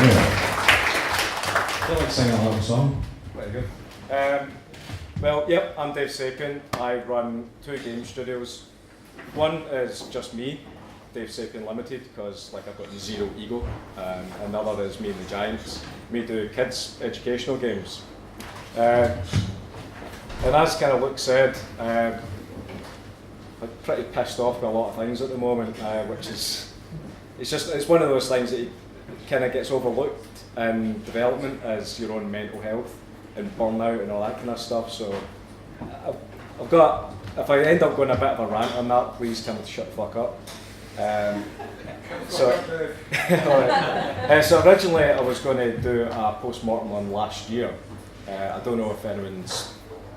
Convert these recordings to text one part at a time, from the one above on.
feel like singing a little song. Very good. Well, yep, I'm Dave Sapien. I run 2 game studios. One is just me, Dave Sapien Limited, because like I've got zero ego. And the other is Me and the Giants. We do kids' educational games. And as kind of Luke said, I'm pretty pissed off with a lot of things at the moment, which is, it's one of those things that kind of gets overlooked in development as your own mental health and burnout and all that kind of stuff. So I've got, if I end up going a bit of a rant on that, please tell me to shut the fuck up. So originally I was going to do a post-mortem one last year. I don't know if anyone's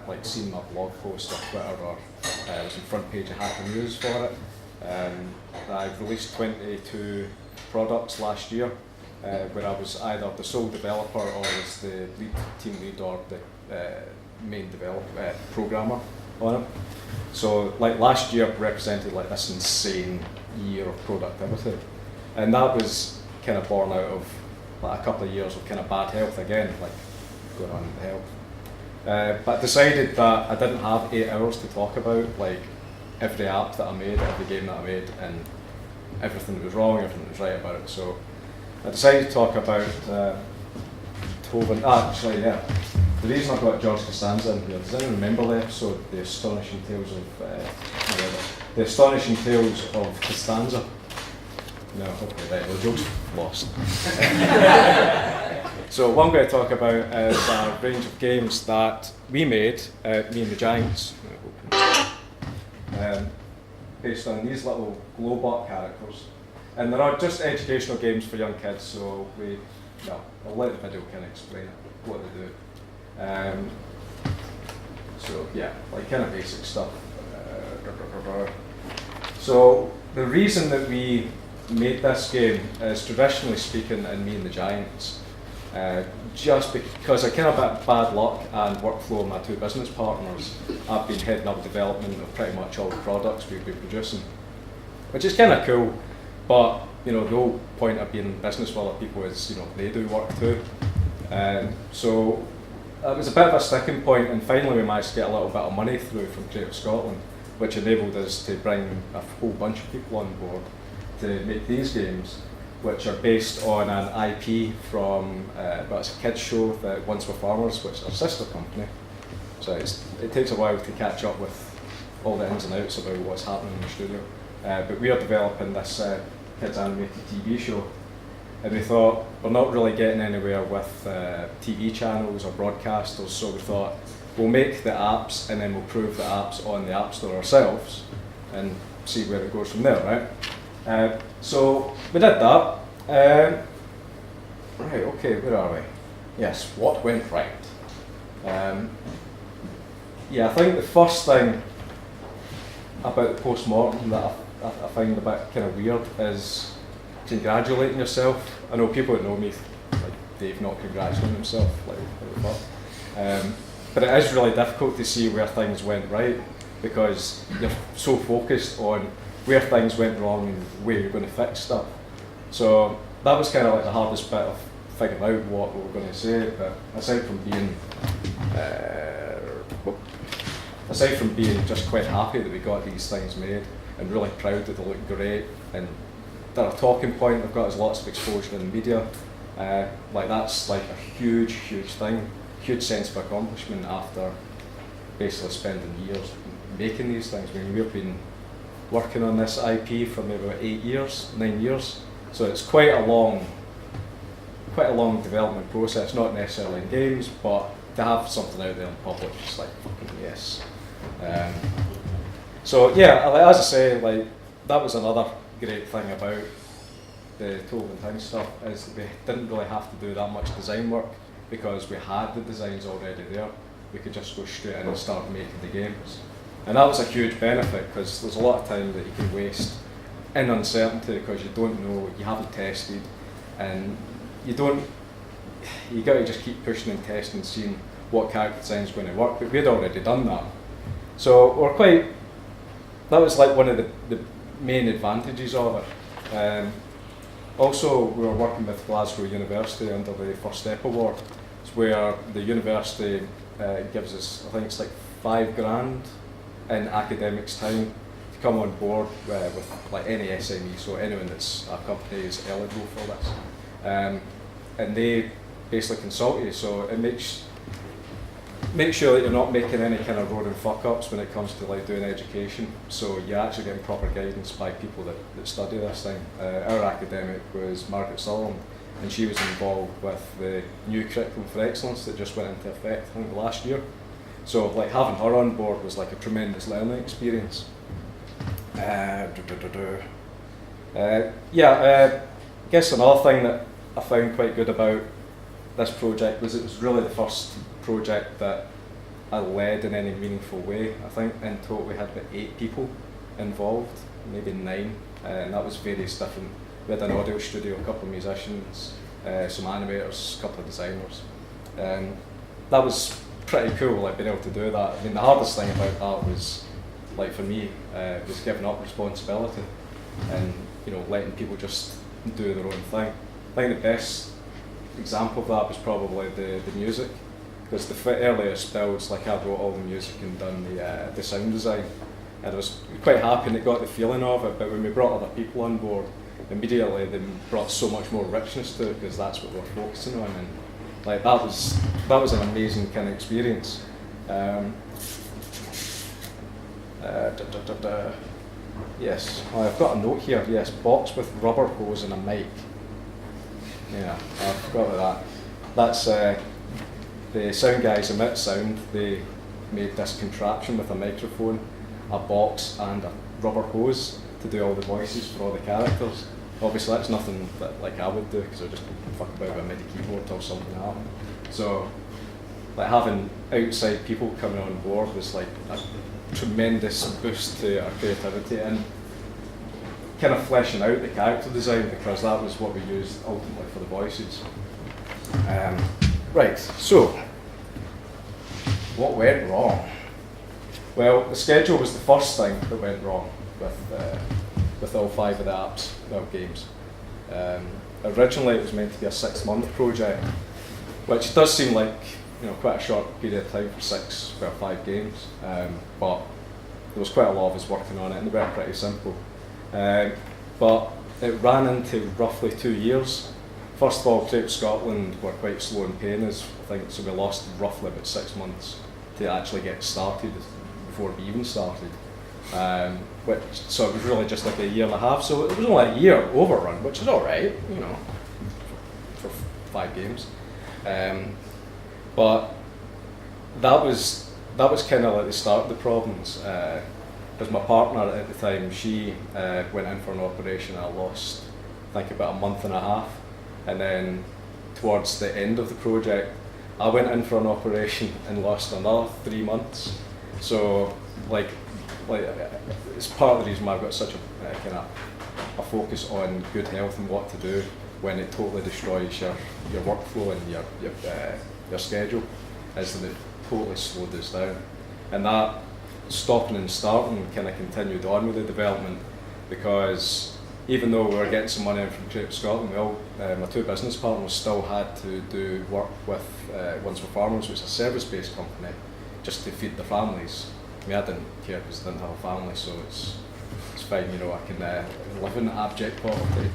like seen my blog post or Twitter or it was in front page of Hacker News for it. I've released 22 products last year, where I was either the sole developer or was the team lead or the main programmer on it. So like last year represented like this insane year of productivity, and that was kind of born out of like a couple of years of kind of bad health again, like going on with health. But I decided that I didn't have 8 hours to talk about like every app that I made, every game that I made, and everything that was wrong, everything that was right about it. So I decided to talk about Tolva and actually, yeah. The reason I've got George Costanza in here, does anyone remember the episode, The Astonishing Tales of Costanza? No, okay, right, the joke's lost. So what I'm going to talk about is a range of games that we made, Me and the Giants, based on these little Glowbot characters. And they're just educational games for young kids, so I'll let the video kind of explain what they do. So yeah, like kind of basic stuff. So the reason that we made this game is, traditionally speaking, in Me and the Giants, just because I kind of had bad luck and workflow of my 2 business partners, I've been heading up development of pretty much all the products we've been producing, which is kind of cool. But you know, the whole point of being in business with other people is, you know, they do work too. So it was a bit of a sticking point, and finally we managed to get a little bit of money through from Creative Scotland, which enabled us to bring a whole bunch of people on board to make these games, which are based on an IP from, it's a kids show that Once Were Farmers, which is our sister company. So it takes a while to catch up with all the ins and outs about what's happening in the studio. But we are developing this kids animated TV show, and we thought we're not really getting anywhere with TV channels or broadcasters, so we thought we'll make the apps and then we'll prove the apps on the App Store ourselves and see where it goes from there, right? So we did that. Right, okay, where are we? Yes, what went right? Yeah, I think the first thing about the post-mortem that I find a bit kind of weird is congratulating yourself. I know people that know me, like Dave, not congratulating himself, like but it is really difficult to see where things went right, because you're so focused on where things went wrong and where you're going to fix stuff. So that was kind of like the hardest bit of figuring out what we were going to say. But aside from being just quite happy that we got these things made and really proud that they look great and they're a talking point, they've got us lots of exposure in the media, like that's like a huge thing, huge sense of accomplishment after basically spending years making these things. I mean, we've been working on this IP for maybe about 9 years, so it's quite a long development process, not necessarily in games, but to have something out there in public, just like fucking yes. So yeah, as I say, like that was another great thing about the Tolva and Ting stuff, is that we didn't really have to do that much design work because we had the designs already there. We could just go straight in and start making the games. And that was a huge benefit, because there's a lot of time that you can waste in uncertainty because you don't know, you haven't tested, and you got to just keep pushing and testing and seeing what character design is going to work. But we'd already done that. So that was like one of the main advantages of it. Also, we were working with Glasgow University under the First Step Award. It's where the university gives us, I think it's like £5,000 in academics time to come on board with like any SME, so anyone that's a company is eligible for this. And they basically consult you, so it makes sure that you're not making any kind of roaring fuck-ups when it comes to like doing education, so you're actually getting proper guidance by people that study this thing. Our academic was Margaret Sullivan, and she was involved with the new curriculum for excellence that just went into effect, I think, last year. So like having her on board was like a tremendous learning experience. I guess another thing that I found quite good about this project was it was really the first project that I led in any meaningful way. I think in total we had about 8 people involved, maybe 9, and that was various different. We had an audio studio, a couple of musicians, some animators, a couple of designers. That was pretty cool, like being able to do that. I mean, the hardest thing about that was, like for me, was giving up responsibility and letting people just do their own thing. I think the best example of that was probably the music, because the earliest builds, like I wrote all the music and done the sound design, and I was quite happy and it got the feeling of it. But when we brought other people on board, immediately they brought so much more richness to it, because that's what we're focusing on, and like that was an amazing kind of experience. Yes, I've got a note here. Yes, box with rubber hose and a mic. Yeah, I forgot about that. That's the sound guys emit sound. They made this contraption with a microphone, a box, and a rubber hose to do all the voices for all the characters. Obviously, that's nothing that like I would do, because I just fuck about with a MIDI keyboard till something happened. So, like having outside people coming on board was like a tremendous boost to our creativity and kind of fleshing out the character design, because that was what we used ultimately for the voices. Right, so what went wrong? Well, the schedule was the first thing that went wrong with all 5 of the apps, games. Originally it was meant to be a 6-month project, which does seem like quite a short period of time for 5 games, but there was quite a lot of us working on it, and they were pretty simple. But it ran into roughly 2 years. First of all, Create Scotland were quite slow in paying us, I think, so we lost roughly about 6 months to actually get started before we even started. So it was really just like a year and a half, so it was only a year overrun, which is alright, for 5 games. But that was kind of like the start of the problems, because my partner at the time, she went in for an operation, and I lost, I think, about a month and a half, and then towards the end of the project, I went in for an operation and lost another 3 months. So like it's part of the reason why I've got such a kind of a focus on good health and what to do when it totally destroys your workflow and your schedule, is that it totally slowed us down. And that stopping and starting kind of continued on with the development, because even though we were getting some money in from Create Scotland, my 2 business partners still had to do work with Ones for Farmers, which is a service-based company, just to feed their families. I mean, I didn't care because I didn't have a family, so it's fine, I can live in abject poverty.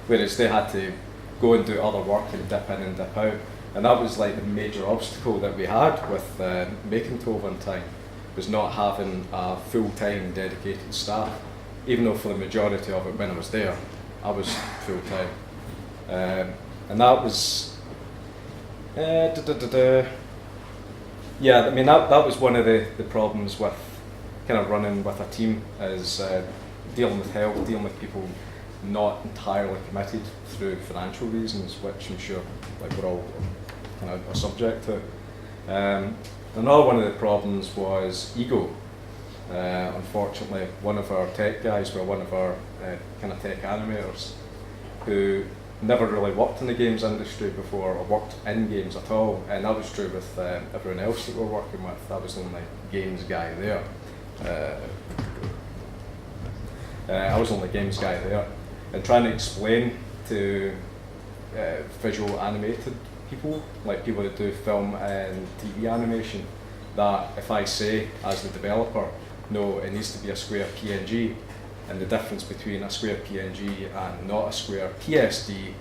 Whereas they had to go and do other work and dip in and dip out. And that was like the major obstacle that we had with making Tolva and Ting, was not having a full-time dedicated staff. Even though for the majority of it when I was there, I was full-time. And that was, yeah, I mean that was one of the problems with kind of running with a team, is dealing with health, dealing with people not entirely committed through financial reasons, which I'm sure like we're all kind of are subject to. Another one of the problems was ego. Unfortunately, one of our tech guys, one of our kind of tech animators, who never really worked in the games industry before, or worked in games at all, and that was true with everyone else that we're working with. That was the only games guy there. I was the only games guy there. and trying to explain to visual animated people, like people that do film and TV animation, that if I say, as the developer, no, it needs to be a square PNG, and the difference between a square PNG and not a square PSD,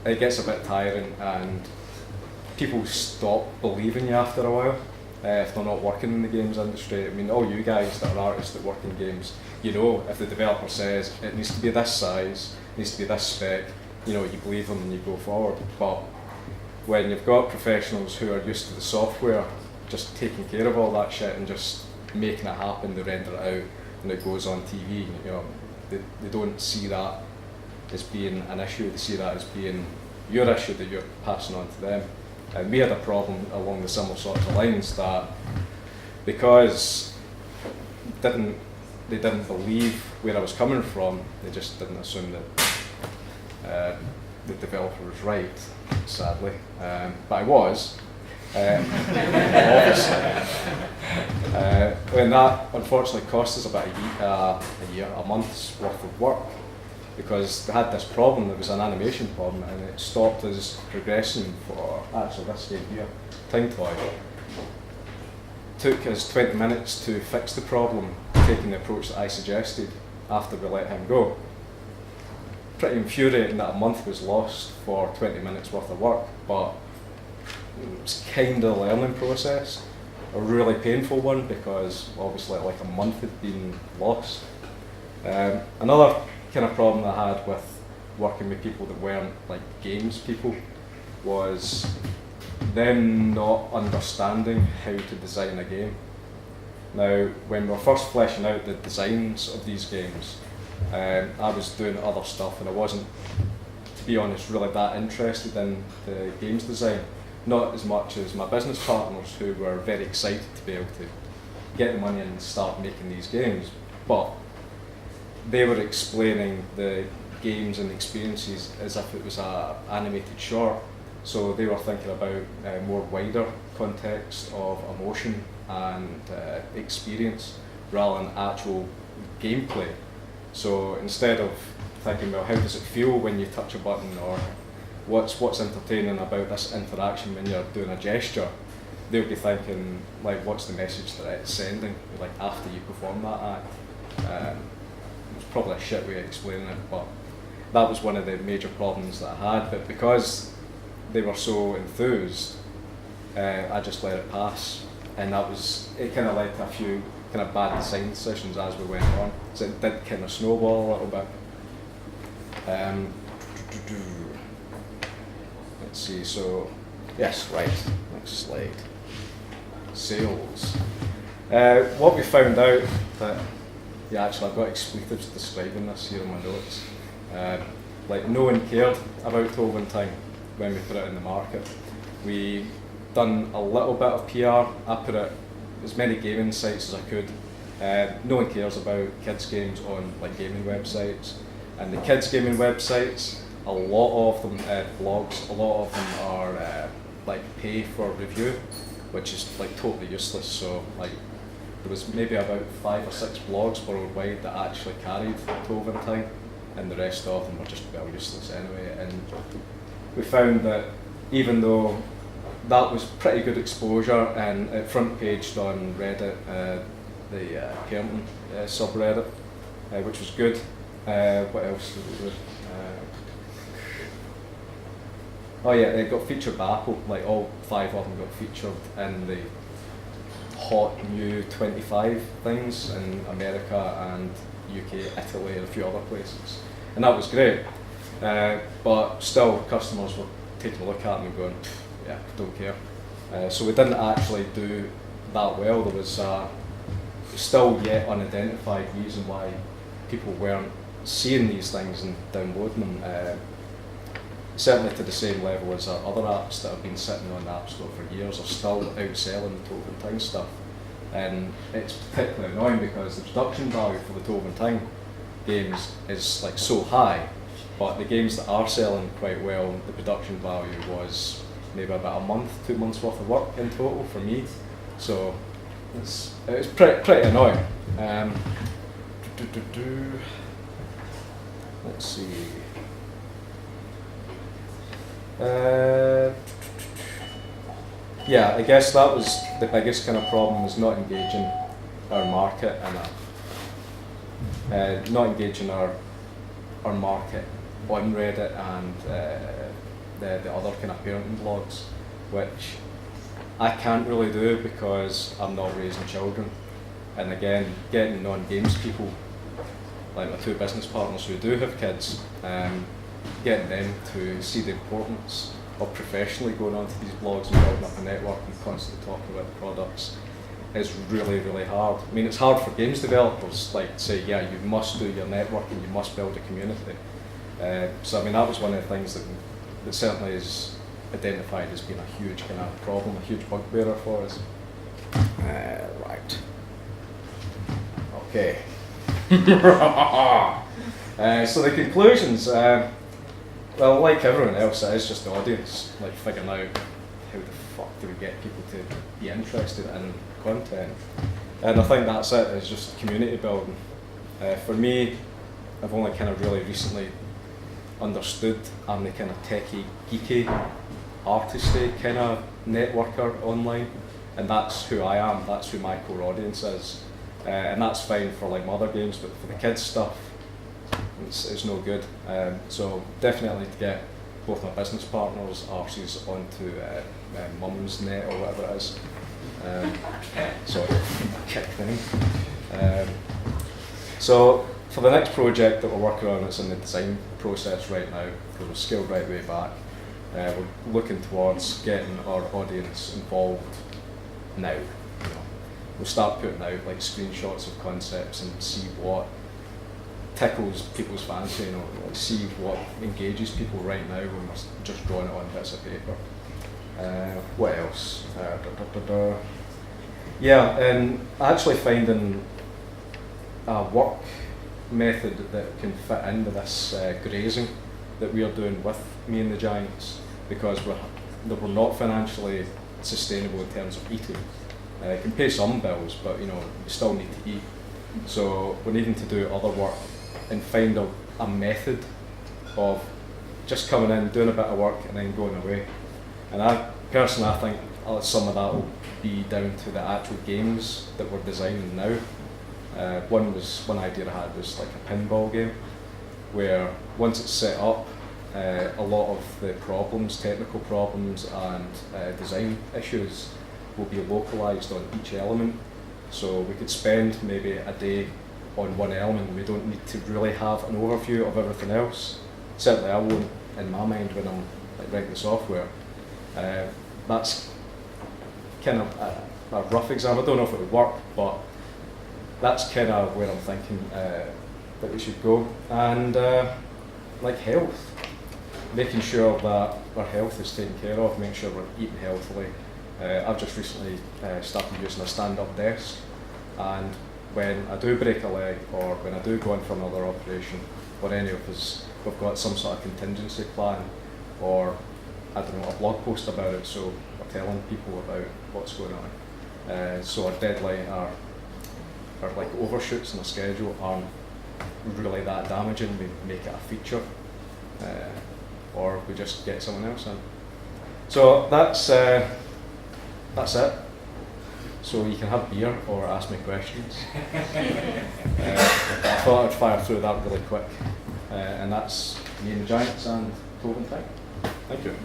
it gets a bit tiring, and people stop believing you after a while if they're not working in the games industry. I mean, all you guys that are artists that work in games, you know, if the developer says it needs to be this size, it needs to be this spec, you know, you believe them and you go forward. But when you've got professionals who are used to the software, just taking care of all that shit and just making it happen, they render it out and it goes on TV, you know, they don't see that as being an issue, they see that as being your issue that you're passing on to them. And we had a problem along the similar sorts of lines, that because they didn't believe where I was coming from, they just didn't assume that the developer was right, sadly. But I was, obviously. And that unfortunately cost us about a month's worth of work, because they had this problem. There was an animation problem, and it stopped us progressing for actually this game here, Ting Toy. Took us 20 minutes to fix the problem, taking the approach that I suggested after we let him go. Pretty infuriating that a month was lost for 20 minutes worth of work, but it was kind of a learning process, a really painful one, because obviously like a month had been lost. Another kind of problem I had with working with people that weren't like games people was them not understanding how to design a game. Now, when we were first fleshing out the designs of these games, I was doing other stuff, and I wasn't, to be honest, really that interested in the games design. Not as much as my business partners, who were very excited to be able to get the money and start making these games. But they were explaining the games and experiences as if it was an animated short. So they were thinking about more wider context of emotion and experience rather than actual gameplay. So instead of thinking, well, how does it feel when you touch a button, or what's entertaining about this interaction when you're doing a gesture, they'll be thinking, like, what's the message that it's sending, like, after you perform that act. It's probably a shit way of explaining it, but that was one of the major problems that I had. But because they were so enthused, I just let it pass, and it kind of led to a few kind of bad design decisions as we went on. So it did kind of snowball a little bit. Let's see, so, yes, right, next slide. Sales. What we found out that, yeah, actually I've got expletives describing this here in my notes. Like, no one cared about Tolva and Ting when we put it in the market. We done a little bit of PR. I put it as many gaming sites as I could. No one cares about kids games on like gaming websites. And the kids gaming websites, a lot of them, blogs, a lot of them are like pay for review, which is like totally useless. So like, there was maybe about 5 or 6 blogs worldwide that actually carried Tolva and Ting, and the rest of them were just well useless anyway. And we found that even though that was pretty good exposure, and it front paged on Reddit, the parenting subreddit, which was good. What else did we do? Oh yeah, it got featured by Apple. Like, all 5 of them got featured in the hot new 25 things in America and UK, Italy, and a few other places, and that was great. But still, customers were taking a look at them and going, yeah, don't care. So we didn't actually do that well. There was still yet unidentified reason why people weren't seeing these things and downloading them. Certainly to the same level as other apps that have been sitting on the App Store for years are still outselling the Tolva and Ting stuff. And it's particularly annoying because the production value for the Tolva and Ting games is like so high, but the games that are selling quite well, the production value was maybe about a month, 2 months worth of work in total for me. So it's pretty annoying. let's see. Yeah, I guess that was the biggest kind of problem, was not engaging our market and not engaging our market on Reddit and the other kind of parenting blogs, which I can't really do because I'm not raising children. And again, getting non-games people, like my two business partners who do have kids, getting them to see the importance of professionally going onto these blogs and building up a network and constantly talking about the products is really, really hard. I mean, it's hard for games developers, like say, yeah, you must do your networking, you must build a community. So I mean, that was one of the things that certainly is identified as being a huge kind of problem, a huge bugbearer for us. Right. Okay. So the conclusions, well, like everyone else, it is just the audience, like figuring out how the fuck do we get people to be interested in content. And I think that's it, is just community building. For me, I've only kind of really recently understood I'm the kind of techie, geeky, artisty kind of networker online, and that's who I am, that's who my core audience is. And that's fine for like mother games, but for the kids stuff, it's no good. So definitely to get both my business partners' arses onto Mum's Net or whatever it is. Sorry, kick thing. So for the next project that we're working on, it's in the design process right now, because we're scaled right way back. We're looking towards getting our audience involved now. You know, we'll start putting out like screenshots of concepts and see what tickles people's fancy, you know, like see what engages people right now when we're just drawing it on bits of paper. What else? Yeah, and actually finding a work method that can fit into this grazing that we are doing with Me and the Giants, because we're not financially sustainable in terms of eating. It can pay some bills, but you know, you still need to eat. So we're needing to do other work and find a method of just coming in, doing a bit of work and then going away. And I think some of that will be down to the actual games that we're designing now. One idea I had was like a pinball game, where once it's set up, a lot of the problems, technical problems and design issues will be localized on each element. So we could spend maybe a day on one element. We don't need to really have an overview of everything else. Certainly I won't in my mind when I'm like writing the software. That's kind of a rough example. I don't know if it would work, but that's kind of where I'm thinking that we should go. And like health, making sure that our health is taken care of, making sure we're eating healthily. I've just recently started using a stand-up desk, and when I do break a leg or when I do go in for another operation, or any of us, we've got some sort of contingency plan, or I don't know, a blog post about it, so we're telling people about what's going on. So our deadline, our like overshoots in the schedule aren't really that damaging. We make it a feature, or we just get someone else in. So that's it. So you can have beer or ask me questions. I thought I'd fire through that really quick. And that's Me and the Giants and Tolva and Ting. Thank you. Did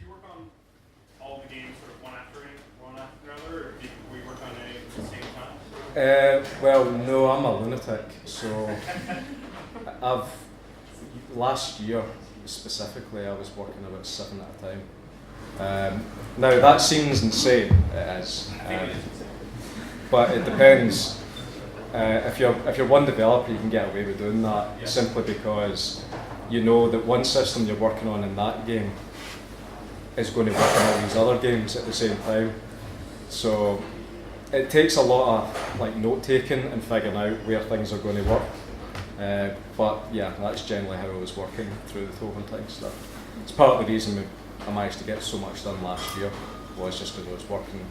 you work on all the games sort of one after another, or were you work on any at the same time? Well, no, I'm a lunatic, so last year specifically I was working about 7 at a time. Now that seems insane, it is, but it depends. If you're one developer, you can get away with doing that, simply because you know that one system you're working on in that game is going to work on all these other games at the same time. So it takes a lot of like note taking and figuring out where things are going to work. But yeah, that's generally how I was working through the Tolva and Ting stuff. It's part of the reason I managed to get so much done last year. was just because I was working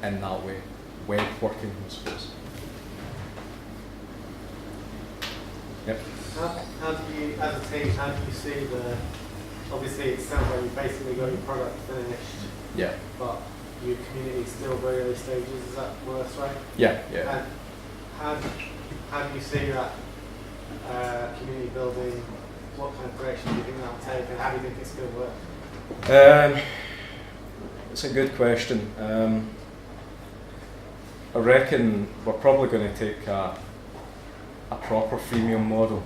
in that way, web working, I suppose. Yep. How do you, as a team, how do you see the, obviously it sounds like you've basically got your product finished, Yeah. but your community is still very early stages, is that worth right? Yeah, yeah. And how do you see that community building, what kind of direction do you think that will take, and how do you think it's going to work? It's a good question. I reckon we're probably going to take a proper freemium model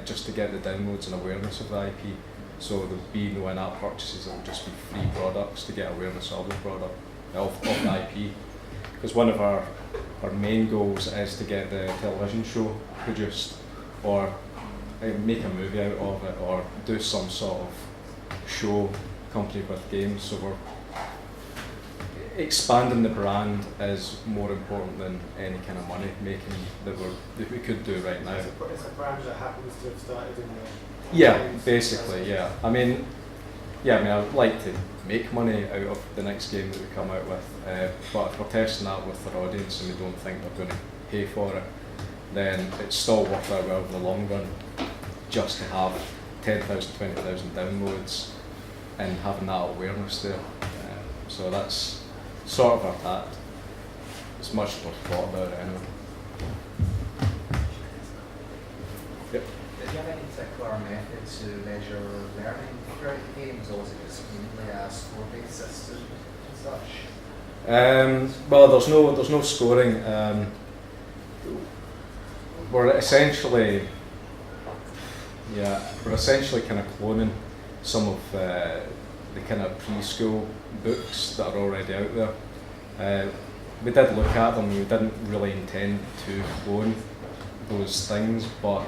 just to get the downloads and awareness of the IP. So there'll be no in-app purchases, it'll just be free products to get awareness of the product, of the IP. Because one of our main goals is to get the television show produced, or make a movie out of it, or do some sort of show accompanied with games. So we're expanding the brand is more important than any kind of money making that we could do right now. It's a brand that happens to have started in the... Yeah, basically, yeah. I mean, I'd like to make money out of the next game that we come out with, but if we're testing that with our audience and we don't think they're going to pay for it, then it's still worth our while in the long run just to have 10,000, 20,000 downloads and having that awareness there. So that's sort of our tact. It's much as we've thought about it anyway. Yep. Do you have any particular method to measure learning throughout the games, or is it just mainly a score-based system and such? Well, there's no scoring. We're essentially kind of cloning some of the kind of preschool books that are already out there. We did look at them. We didn't really intend to clone those things, but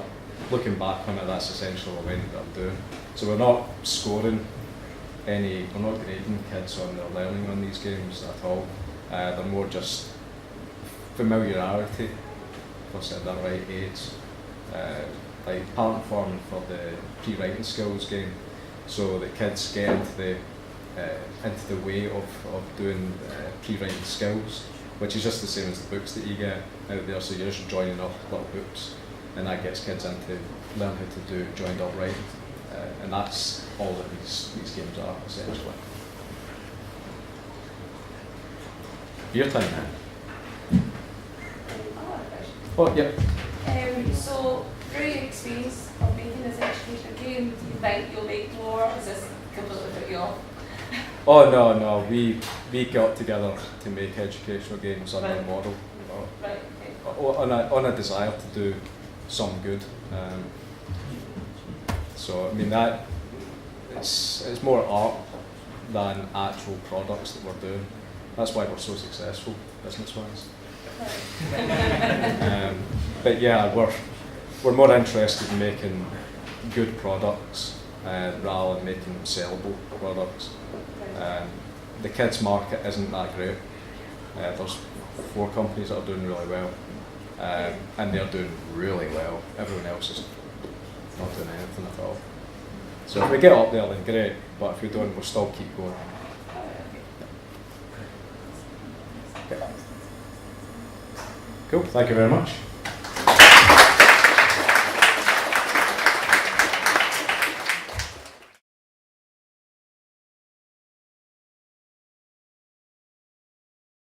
looking back on it, that's essentially what we ended up doing. So we're not scoring we're not grading kids on their learning on these games at all. They're more just familiarity, if I said that right, aids. Like pattern forming for the pre-writing skills game, so the kids get into the way of doing pre-writing skills, which is just the same as the books that you get out there. So you're just joining up little books, and that gets kids into learn how to do joined up writing, and that's all that these games are essentially. Your time now. Oh yeah. So, through your experience of making this educational game, do you think you'll make more, or is this completely put you off? Oh no, we got together to make educational games on our model, Right, okay. on a desire to do some good. So I mean that it's more art than actual products that we're doing. That's why we're so successful business-wise. But yeah, we're more interested in making good products rather than making sellable products. The kids market isn't that great. There's 4 companies that are doing really well, and they're doing really well. Everyone else is not doing anything at all. So if we get up there, then great. But if we don't, we'll still keep going. Okay. Cool. Thank you very much.